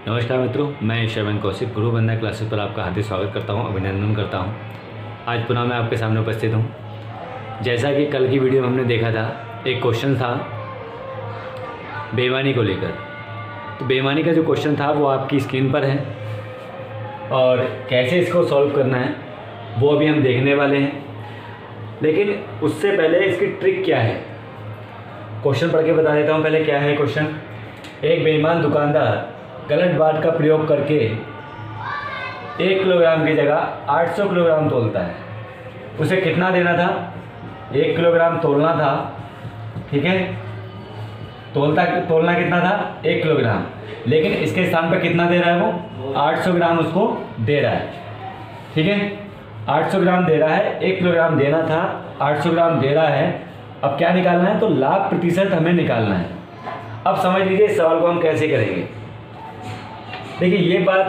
नमस्कार मित्रों, मैं श्रवण कौशिक गुरु बंदा क्लासेस पर आपका हार्दिक स्वागत करता हूं, अभिनंदन करता हूं। आज पुनः मैं आपके सामने उपस्थित हूं। जैसा कि कल की वीडियो में हमने देखा था, एक क्वेश्चन था बेईमानी को लेकर। तो बेईमानी का जो क्वेश्चन था वो आपकी स्क्रीन पर है और कैसे इसको सॉल्व करना है वो अभी हम देखने वाले हैं। लेकिन उससे पहले इसकी ट्रिक क्या है, क्वेश्चन पढ़ के बता देता हूँ पहले क्या है क्वेश्चन। एक बेईमान दुकानदार गलत बाट का प्रयोग करके 1 किलोग्राम की जगह 800 किलोग्राम तोलता है। उसे कितना देना था? 1 किलोग्राम तोलना था, ठीक है। तोलना कितना था? 1 किलोग्राम। लेकिन इसके स्थान पर कितना दे रहा है वो? 800 ग्राम उसको दे रहा है, ठीक है। 800 ग्राम दे रहा है, 1 किलोग्राम देना था, 800 ग्राम दे रहा है। अब क्या निकालना है? तो लाभ प्रतिशत हमें निकालना है। अब समझ लीजिए इस सवाल को हम कैसे करेंगे। देखिए, ये बात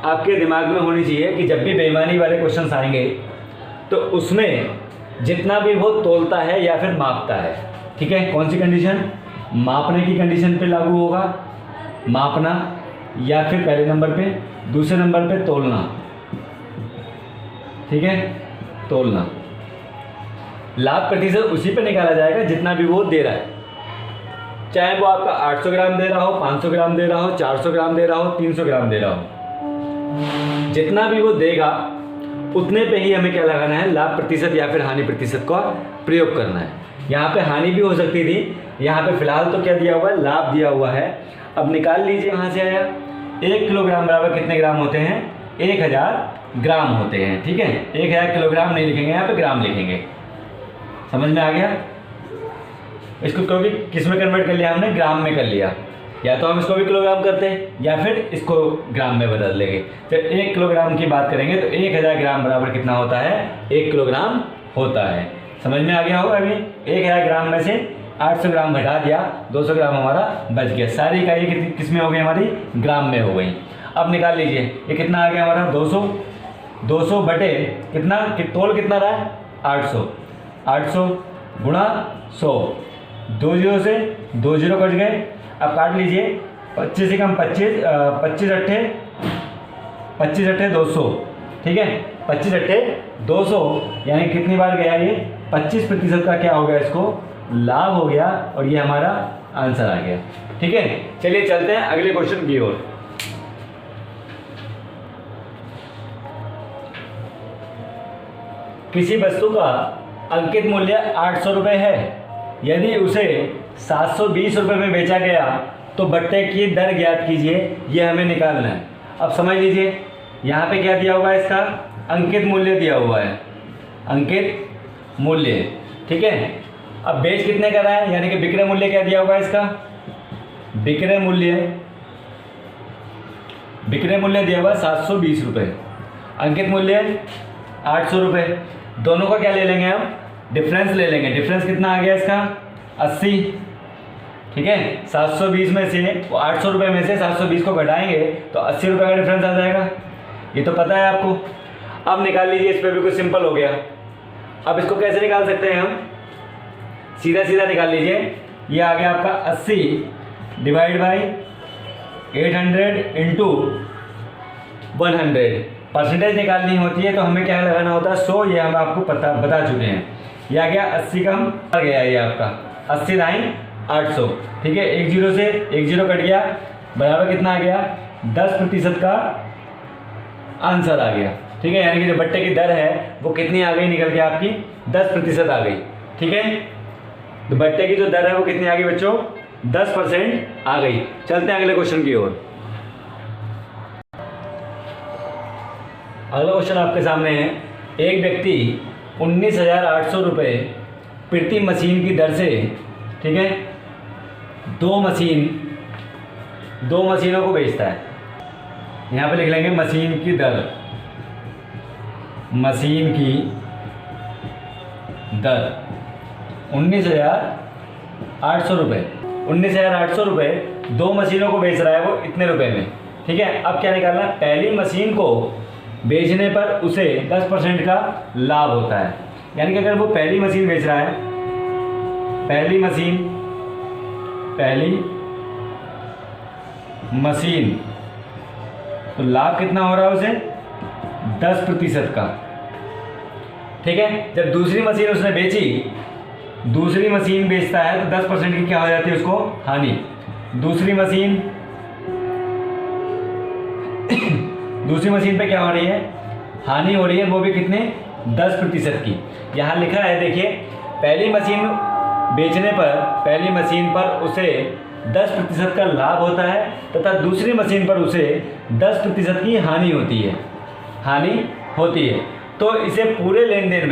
आपके दिमाग में होनी चाहिए कि जब भी बेईमानी वाले क्वेश्चंस आएंगे तो उसमें जितना भी वो तोलता है या फिर मापता है, ठीक है। कौन सी कंडीशन? मापने की कंडीशन पे लागू होगा, मापना, या फिर पहले नंबर पे, दूसरे नंबर पे तोलना, ठीक है, तोलना। लाभ प्रतिशत उसी पे निकाला जाएगा जितना भी वो दे रहा है, चाहे वो आपका 800 ग्राम दे रहा हो, 500 ग्राम दे रहा हो, 400 ग्राम दे रहा हो, 300 ग्राम दे रहा हो। जितना भी वो देगा उतने पे ही हमें क्या लगाना है? लाभ प्रतिशत या फिर हानि प्रतिशत का प्रयोग करना है। यहाँ पे हानि भी हो सकती थी, यहाँ पे फिलहाल तो क्या दिया हुआ है? लाभ दिया हुआ है। अब निकाल लीजिए कहाँ से आया। 1 किलोग्राम बराबर कितने ग्राम होते हैं? 1000 ग्राम होते हैं, ठीक है। 1000 किलोग्राम नहीं लिखेंगे, यहाँ पे ग्राम लिखेंगे। समझ में आ गया? इसको क्योंकि किस में कन्वर्ट कर लिया हमने? ग्राम में कर लिया। या तो हम इसको भी किलोग्राम करते हैं या फिर इसको ग्राम में बदल देंगे। तो 1 किलोग्राम की बात करेंगे तो 1000 ग्राम बराबर कितना होता है? 1 किलोग्राम होता है। समझ में आ गया होगा अभी। 1000 ग्राम में से 800 ग्राम घटा दिया, 200 ग्राम हमारा बच गया। सारी इकाई किस में हो गई? हमारी ग्राम में हो गई। अब निकाल लीजिए ये कितना आ गया हमारा? 200 बटे कितना, तोल कितना रहा है? 800 गुणा 100, 2 जीरो से 2 जीरो कट गए। अब काट लीजिए, 25 से कम 25, 25 अट्ठे 200, ठीक है। 25 अट्ठे 200 यानी कितनी बार गया ये? 25% का क्या हो गया? इसको लाभ हो गया और ये हमारा आंसर आ गया, ठीक है। चलिए चलते हैं अगले क्वेश्चन की ओर। किसी वस्तु का अंकित मूल्य 800 रुपये है। यदि उसे 720 रुपये में बेचा गया तो बट्टे की दर ज्ञात कीजिए, ये हमें निकालना है। अब समझ लीजिए यहाँ पे क्या दिया हुआ है? इसका अंकित मूल्य दिया हुआ है, अंकित मूल्य, ठीक है। अब बेच कितने का रहा है, यानी कि विक्रय मूल्य क्या दिया हुआ है इसका? विक्रय मूल्य दिया हुआ है 720 रुपये, अंकित मूल्य 800 रुपये। दोनों का क्या ले लेंगे हम? डिफरेंस ले लेंगे। डिफरेंस कितना आ गया इसका? 80, ठीक है। 720 में से 800 रुपये में से 720 को घटाएंगे तो 80 रुपये का डिफरेंस आ जाएगा। ये तो पता है आपको। अब निकाल लीजिए, इस पर भी कुछ सिंपल हो गया। अब इसको कैसे निकाल सकते हैं हम? सीधा सीधा निकाल लीजिए। ये आ गया आपका 80 डिवाइड बाई 800 इंटू 100। परसेंटेज निकालनी होती है तो हमें क्या लगाना होता है? 100। ये हम आपको बता चुके हैं। ये आ गया 80 का आ गया ये आपका 80 लाइन 800, ठीक है। 1 जीरो से 1 जीरो कट गया, बराबर कितना आ गया? 10% का आंसर आ गया, ठीक है। यानी कि जो बट्टे की दर है वो कितनी आ गई निकल के? आपकी 10% आ गई, ठीक है। तो बट्टे की जो दर है वो कितनी आ गई बच्चों? 10% आ गई। चलते हैं अगले क्वेश्चन की ओर। अगला क्वेश्चन आपके सामने है। एक व्यक्ति 19,800 रुपये प्रति मशीन की दर से, ठीक है, दो मशीनों को बेचता है। यहाँ पे लिख लेंगे मशीन की दर, मशीन की दर 19,800 रुपये। 19,800 रुपये 2 मशीनों को बेच रहा है वो इतने रुपए में, ठीक है। अब क्या निकालना? पहली मशीन को बेचने पर उसे 10% का लाभ होता है। यानी कि अगर वो पहली मशीन बेच रहा है, पहली मशीन तो लाभ कितना हो रहा है उसे 10% का। ठीक है, जब दूसरी मशीन उसने बेची, दूसरी मशीन बेचता है तो 10% की क्या हो जाती है उसको हानि। दूसरी मशीन पे क्या हो रही है, हानि हो रही है, वो भी कितने 10% की। यहाँ लिखा है देखिए, पहली मशीन बेचने पर पहली मशीन पर उसे 10% का लाभ होता है तथा दूसरी मशीन पर उसे 10% की हानि होती है। तो इसे पूरे लेन देन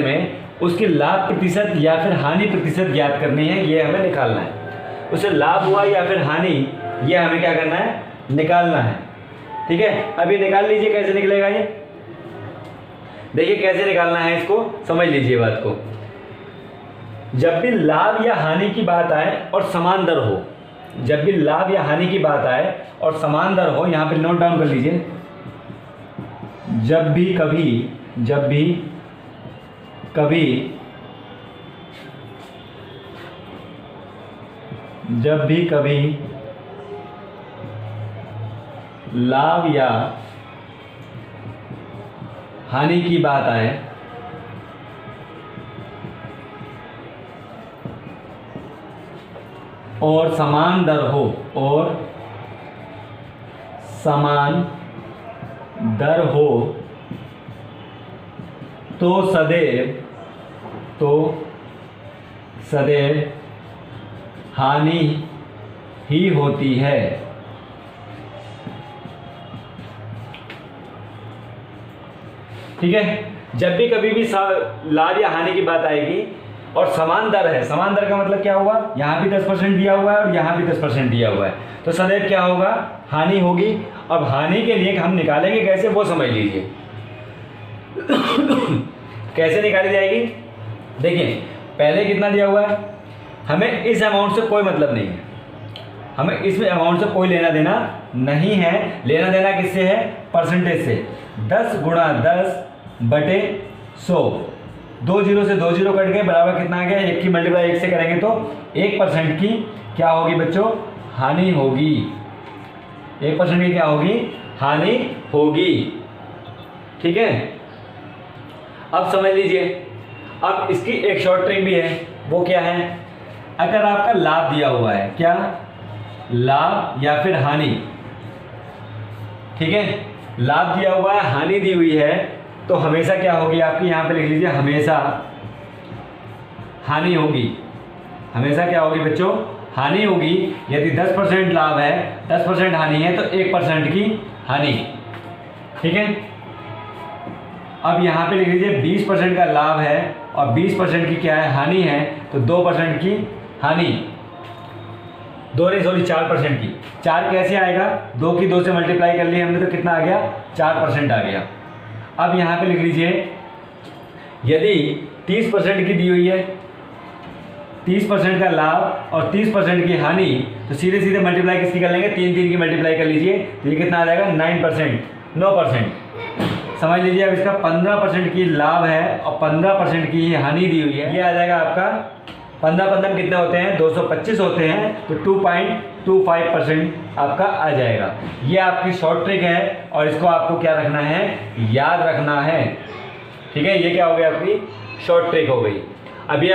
में उसकी लाभ प्रतिशत या फिर हानि प्रतिशत ज्ञात करनी है, ये हमें निकालना है। उसे लाभ हुआ या फिर हानि, ये हमें क्या करना है, निकालना है। ठीक है, अभी निकाल लीजिए कैसे निकलेगा ये। देखिए कैसे निकालना है इसको, समझ लीजिए बात को। जब भी लाभ या हानि की बात आए और समान दर हो, जब भी लाभ या हानि की बात आए और समान दर हो, यहाँ पे नोट डाउन कर लीजिए। जब भी कभी लाभ या हानि की बात आए और समान दर हो तो सदैव हानि ही होती है। ठीक है, जब भी कभी भी लाभ या हानि की बात आएगी और समान दर है, समान दर का मतलब क्या हुआ, यहाँ भी 10% दिया हुआ है और यहाँ भी 10% दिया हुआ है, तो सदैव क्या होगा, हानि होगी। अब हानि के लिए हम निकालेंगे कैसे, वो समझ लीजिए। कैसे निकाली जाएगी, देखिए पहले कितना दिया हुआ है, हमें इस अमाउंट से कोई मतलब नहीं है, हमें इसमें अमाउंट से कोई लेना देना नहीं है। लेना देना किससे है, परसेंटेज से। 10 गुणा 10 बटे 100, 2 जीरो से 2 जीरो कट गए, बराबर कितना आ गया, 1 की मल्टीप्लाई 1 से करेंगे तो 1% की क्या होगी बच्चों, हानि होगी। 1% की क्या होगी, हानि होगी। ठीक है, अब समझ लीजिए। अब इसकी एक शॉर्ट ट्रिक भी है, वो क्या है, अगर आपका लाभ दिया हुआ है, क्या लाभ या फिर हानि, ठीक है, लाभ दिया हुआ है, हानि दी हुई है, तो हमेशा क्या होगी आपकी, यहाँ पे लिख लीजिए, हमेशा हानि होगी। हमेशा क्या होगी बच्चों, हानि होगी। यदि 10% लाभ है, 10% हानि है, तो 1% की हानि। ठीक है, अब यहाँ पे लिख लीजिए 20% का लाभ है और 20% की क्या है, हानि है, तो 2% की हानि, 4% की। 4 कैसे आएगा, 2 की 2 से मल्टीप्लाई कर लिया हमने तो कितना आ गया, 4% आ गया। अब यहाँ पे लिख लीजिए, यदि 30% की दी हुई है, 30% का लाभ और 30% की हानि, तो सीधे सीधे मल्टीप्लाई किसकी कर लेंगे, 3 की मल्टीप्लाई कर लीजिए, तो ये कितना आ जाएगा, 9%। समझ लीजिए। अब इसका 15% की लाभ है और 15% की हानि दी हुई है, ये आ जाएगा आपका 15 कितने होते हैं, 225 होते हैं, तो 2.25% आपका आ जाएगा। ये आपकी शॉर्ट ट्रिक है और इसको आपको क्या रखना है, याद रखना है। ठीक है, ये क्या हो गई, आपकी शॉर्ट ट्रिक हो गई। अभी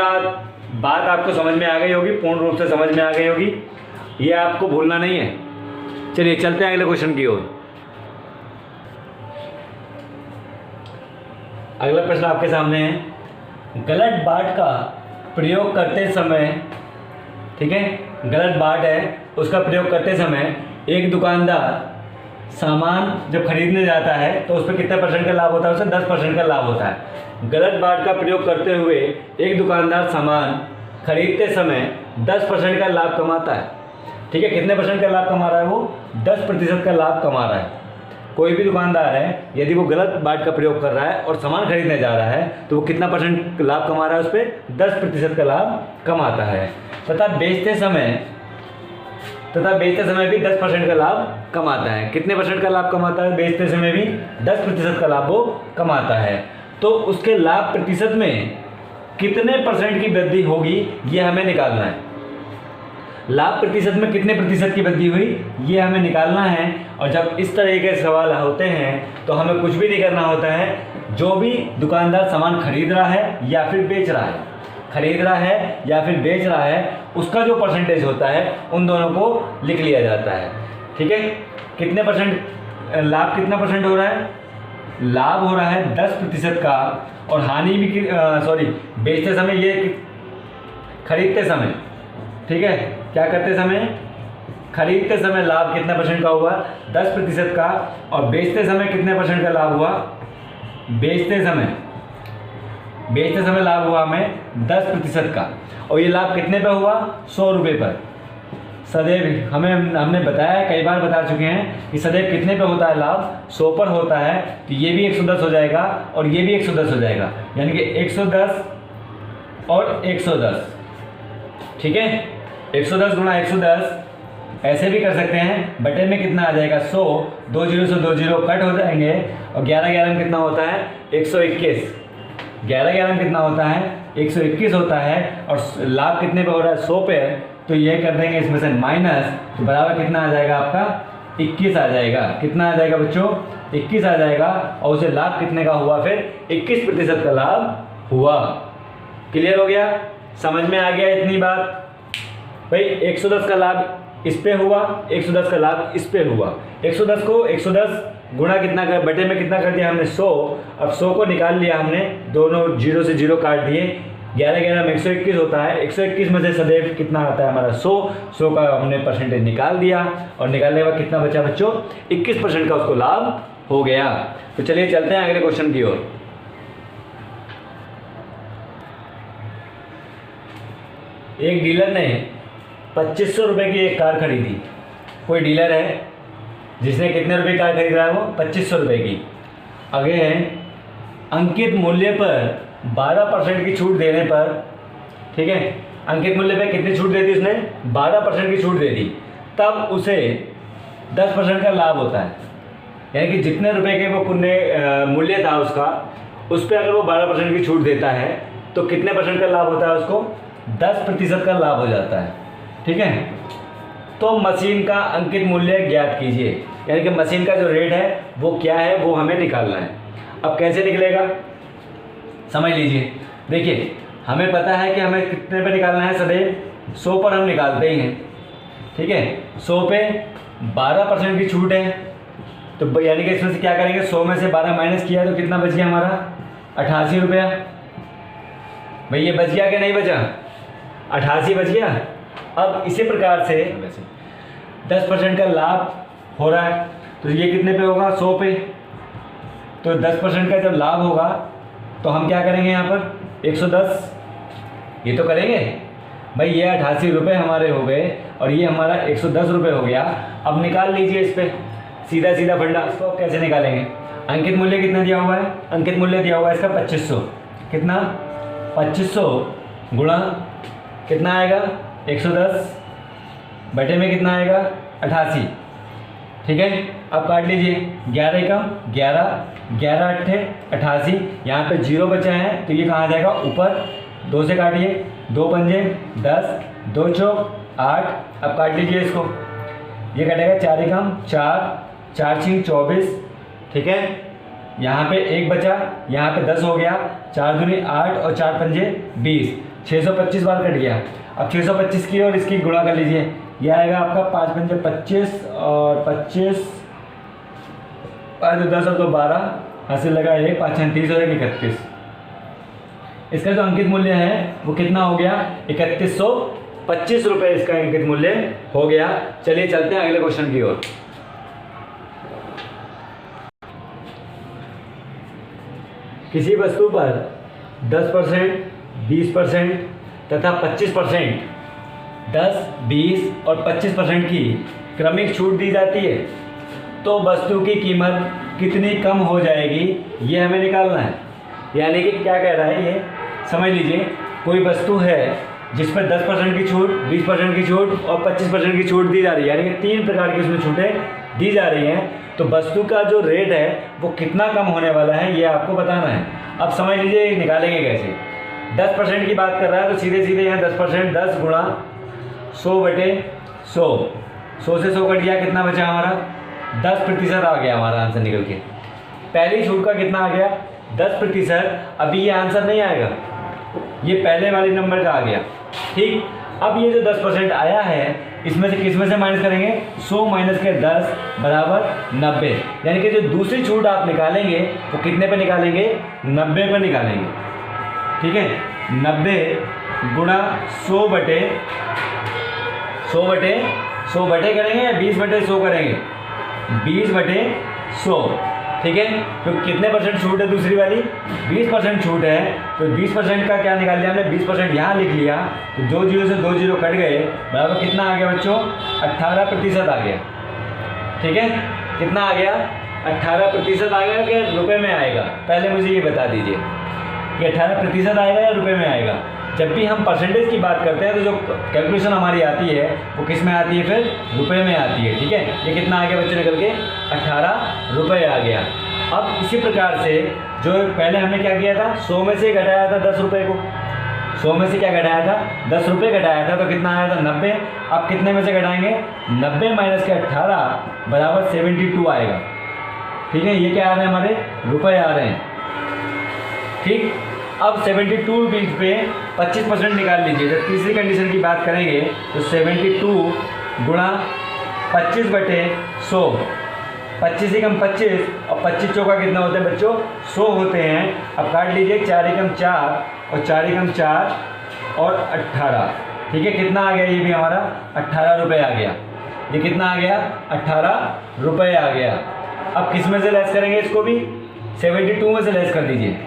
बात आपको समझ में आ गई होगी, पूर्ण रूप से समझ में आ गई होगी, ये आपको भूलना नहीं है। चलिए चलते हैं अगले क्वेश्चन की ओर। अगला प्रश्न आपके सामने है, गलत बाट का प्रयोग करते समय, ठीक है, गलत बाट है, उसका प्रयोग करते समय एक दुकानदार सामान जब खरीदने जाता है तो उस पर कितने % का लाभ होता है, उसे 10% का लाभ होता है। गलत बाट का प्रयोग करते हुए एक दुकानदार सामान खरीदते समय 10% का लाभ कमाता है। ठीक है, कितने % का लाभ कमा रहा है, वो 10% का लाभ कमा रहा है। कोई भी दुकानदार है, यदि वो गलत बाट का प्रयोग कर रहा है और सामान खरीदने जा रहा है तो वो कितना % लाभ कमा रहा है, उस पर 10% का लाभ कमाता है। तथा बेचते समय भी 10% का लाभ कमाता है। कितने % का लाभ कमाता है, बेचते समय भी 10% का लाभ वो कमाता है। तो उसके लाभ प्रतिशत में कितने % की वृद्धि होगी, ये हमें निकालना है। लाभ प्रतिशत में कितने प्रतिशत की वृद्धि हुई ये हमें निकालना है। और जब इस तरह के सवाल होते हैं तो हमें कुछ भी नहीं करना होता है, जो भी दुकानदार सामान खरीद रहा है या फिर बेच रहा है, खरीद रहा है या फिर बेच रहा है, उसका जो परसेंटेज होता है उन दोनों को लिख लिया जाता है। ठीक है, कितने परसेंट लाभ, कितना परसेंट हो रहा है, लाभ हो रहा है 10% का, और हानि भी बेचते समय, ये खरीदते समय, ठीक है, क्या करते समय, खरीदते समय लाभ कितना परसेंट का हुआ, 10% का, और बेचते समय कितने परसेंट का लाभ हुआ, बेचते समय लाभ हुआ हमें 10% का। और ये लाभ कितने पे हुआ, 100 रुपये पर। सदैव हमने बताया, कई बार बता चुके हैं कि सदैव कितने पे होता है लाभ, 100 पर होता है। तो ये भी 110 हो जाएगा और ये भी 110 हो जाएगा, यानी कि 110 और 110। ठीक है, 110 गुणा 110 ऐसे भी कर सकते हैं, बटे में कितना आ जाएगा 100, 2 जीरो से 2 जीरो कट हो जाएंगे, और 11 में कितना होता है 121, 11 में कितना होता है 121 होता है। और लाभ कितने पे हो रहा है, 100 पे, तो ये कर देंगे इसमें से माइनस, तो बराबर कितना आ जाएगा आपका 21 आ जाएगा। कितना आ जाएगा बच्चों, 21 आ जाएगा। और उसे लाभ कितने का हुआ, फिर 21% का लाभ हुआ। क्लियर हो गया, समझ में आ गया इतनी बात। भाई 110 का लाभ इस पे हुआ, 110 का लाभ इस पे हुआ। 110 को 110 गुणा कितना कर, बटे में कितना कर दिया हमने 100। अब 100 को निकाल लिया हमने, दोनों जीरो से जीरो काट दिए, 11 में 121 होता है। 121 में से सदैव कितना आता है हमारा 100 का हमने परसेंटेज निकाल दिया, और निकालने के बाद कितना बचा बच्चों, 21% का उसको लाभ हो गया। तो चलिए चलते हैं अगले क्वेश्चन की ओर। एक डीलर ने 2500 रुपये की एक कार खरीदी। कोई डीलर है जिसने कितने रुपए की कार खरीद रहा है, वो 2500 रुपये की। आगे अंकित मूल्य पर 12% की छूट देने पर, ठीक है, अंकित मूल्य पर कितनी छूट दे दी उसने, 12% की छूट दे दी, तब उसे 10% का लाभ होता है। यानी कि जितने रुपए के वो मूल्य था उसका, उस पर अगर वो 12% की छूट देता है तो कितने परसेंट का लाभ होता है उसको, 10% का लाभ हो जाता है। ठीक है, तो मशीन का अंकित मूल्य ज्ञात कीजिए, यानी कि मशीन का जो रेट है वो क्या है वो हमें निकालना है। अब कैसे निकलेगा समझ लीजिए। देखिए हमें पता है कि हमें कितने पे निकालना है, सदैव 100 पर हम निकालते ही हैं। ठीक है, 100 पे 12% की छूट है, तो यानी कि इसमें से क्या करेंगे, 100 में से 12 माइनस किया तो कितना बच गया हमारा, 88 रुपया। भाई ये बच गया कि नहीं बचा, 88 बच गया। अब इसी प्रकार से 10% का लाभ हो रहा है, तो ये कितने पे होगा, 100 पे। तो 10% का जब लाभ होगा तो हम क्या करेंगे यहाँ पर, 110 ये तो करेंगे। भाई ये 88 रुपये हमारे हो गए और ये हमारा 110 रुपये हो गया। अब निकाल लीजिए इस पर सीधा सीधा फंडा। इसको कैसे निकालेंगे, अंकित मूल्य कितना दिया हुआ है, अंकित मूल्य दिया हुआ है इसका 2500। कितना, 2500 गुणा कितना आएगा 110, बटे में कितना आएगा 88। ठीक है, अब काट लीजिए, 11 कम 11, 11 अट्ठे 88, यहाँ पे 0 बचा है तो ये कहाँ आ जाएगा ऊपर, 2 से काटिए, 2 पंजे 10, 2 चौक 8। अब काट लीजिए इसको, ये कटेगा 4 कम 4, 4 छीन 24। ठीक है, यहाँ पे 1 बचा, यहाँ पे 10 हो गया, 4 दूनी 8 और 4 पंजे 20, 625 बार कट गया। अब 625 की और इसकी गुणा कर लीजिए, ये आएगा आपका 5 पंजे 25 और 25, 5 10 और 2 12, हासिल लगा 1, 5 6 30 हो जाएगा 31। इसका जो अंकित मूल्य है वो कितना हो गया, 3125 रुपये इसका अंकित मूल्य हो गया। चलिए चलते हैं अगले क्वेश्चन की ओर। किसी वस्तु पर 10%, 20% तथा 25%, 10, 20 और 25% की क्रमिक छूट दी जाती है, तो वस्तु की कीमत कितनी कम हो जाएगी ये हमें निकालना है। यानी कि क्या कह रहा है ये समझ लीजिए, कोई वस्तु है जिस पर 10% की छूट, 20% की छूट और 25% की छूट दी जा रही है, यानी कि 3 प्रकार की उसमें छूटें दी जा रही हैं, तो वस्तु का जो रेट है वो कितना कम होने वाला है ये आपको बताना है। अब समझ लीजिए निकालेंगे कैसे, 10% की बात कर रहा है तो सीधे सीधे यहाँ 10%, 10 गुणा 100/100, 100 से 100 कट गया, कितना बचा हमारा 10% आ गया हमारा आंसर निकल के। पहली छूट का कितना आ गया 10%। अभी ये आंसर नहीं आएगा, ये पहले वाले नंबर का आ गया। ठीक, अब ये जो 10% आया है इसमें से किस में से माइनस करेंगे, 100 माइनस के 10 बराबर 90, यानी कि जो दूसरी छूट आप निकालेंगे वो कितने पे निकालेंगे, 90 पे निकालेंगे। ठीक है, 90 गुणा 100/100 करेंगे या 20/100 करेंगे, 20/100। ठीक है, तो कितने परसेंट छूट है दूसरी वाली, 20% छूट है, तो 20% का क्या निकाल लिया हमने, 20% यहाँ लिख लिया, तो 2 जीरो से 2 जीरो कट गए, बराबर कितना आ गया बच्चों, 18% आ गया। ठीक है, कितना आ गया, 18% आ गया कि रुपए में आएगा, पहले मुझे ये बता दीजिए कि 18% आएगा या रुपए में आएगा। जब भी हम परसेंटेज की बात करते हैं तो जो कैलकुलेशन हमारी आती है वो किस में आती है, फिर रुपए में आती है। ठीक है, ये कितना आ गया बच्चों निकल के, 18 रुपये आ गया। अब इसी प्रकार से जो पहले हमने क्या किया था, 100 में से घटाया था 10 रुपये को, 100 में से क्या घटाया था, 10 रुपये घटाया था, तो कितना आया था 90। अब कितने में से घटाएंगे, 90 माइनस के 18 बराबर 72 आएगा। ठीक है, ये क्या आ रहे हैं हमारे, रुपये आ रहे हैं। ठीक, अब 72 रुपीज़ पे 25% निकाल लीजिए। जब तीसरी कंडीशन की बात करेंगे तो 72 गुणा 25/100, 25 एकम 25 और 25 चौका कितना होता है बच्चों, 100 होते हैं। अब काट लीजिए, 4 एकम 4 और 4 एकम 4 और 18। ठीक है, कितना आ गया, ये भी हमारा 18 रुपये आ गया। ये कितना आ गया, 18 रुपये आ गया। अब किस में से लेस करेंगे इसको भी, 72 में से लेस कर दीजिए।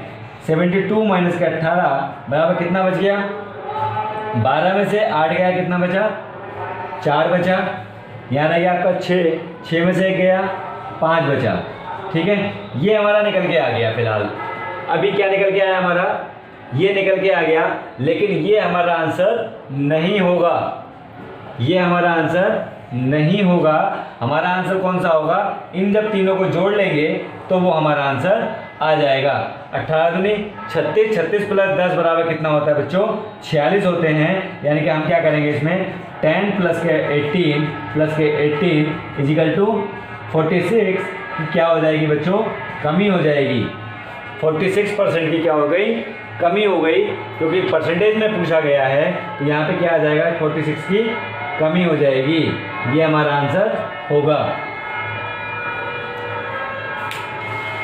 72 माइनस के 18 बराबर कितना बच गया, 12 में से 8 गया, कितना बचा, 4 बचा। यहाँ रह गया आपका 6 में से 1 गया, 5 बचा। ठीक है, ये हमारा निकल के आ गया। फिलहाल अभी क्या निकल के आया हमारा, ये निकल के आ गया, लेकिन ये हमारा आंसर नहीं होगा, ये हमारा आंसर नहीं होगा। हमारा आंसर कौन सा होगा, इन जब तीनों को जोड़ लेंगे तो वो हमारा आंसर आ जाएगा। 18 दूनी 36, 36 प्लस 10 बराबर कितना होता है बच्चों, 46 होते हैं। यानी कि हम क्या करेंगे इसमें, 10 प्लस के 18 प्लस के 18 इजिकल टू 46 क्या हो जाएगी बच्चों, कमी हो जाएगी। 46% की क्या हो गई, कमी हो गई, क्योंकि परसेंटेज में पूछा गया है तो यहाँ पे क्या आ जाएगा, 46 की कमी हो जाएगी। ये हमारा आंसर होगा।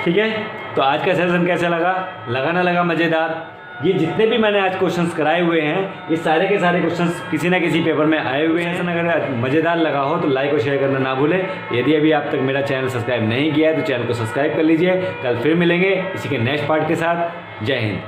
ठीक है, तो आज का सेशन कैसा लगा ना लगा मज़ेदार। ये जितने भी मैंने आज क्वेश्चंस कराए हुए हैं, ये सारे के सारे क्वेश्चंस किसी ना किसी पेपर में आए हुए हैं। अगर मज़ेदार लगा हो तो लाइक और शेयर करना ना भूलें। यदि अभी आप तक मेरा चैनल सब्सक्राइब नहीं किया है तो चैनल को सब्सक्राइब कर लीजिए। कल फिर मिलेंगे इसी के नेक्स्ट पार्ट के साथ। जय हिंद।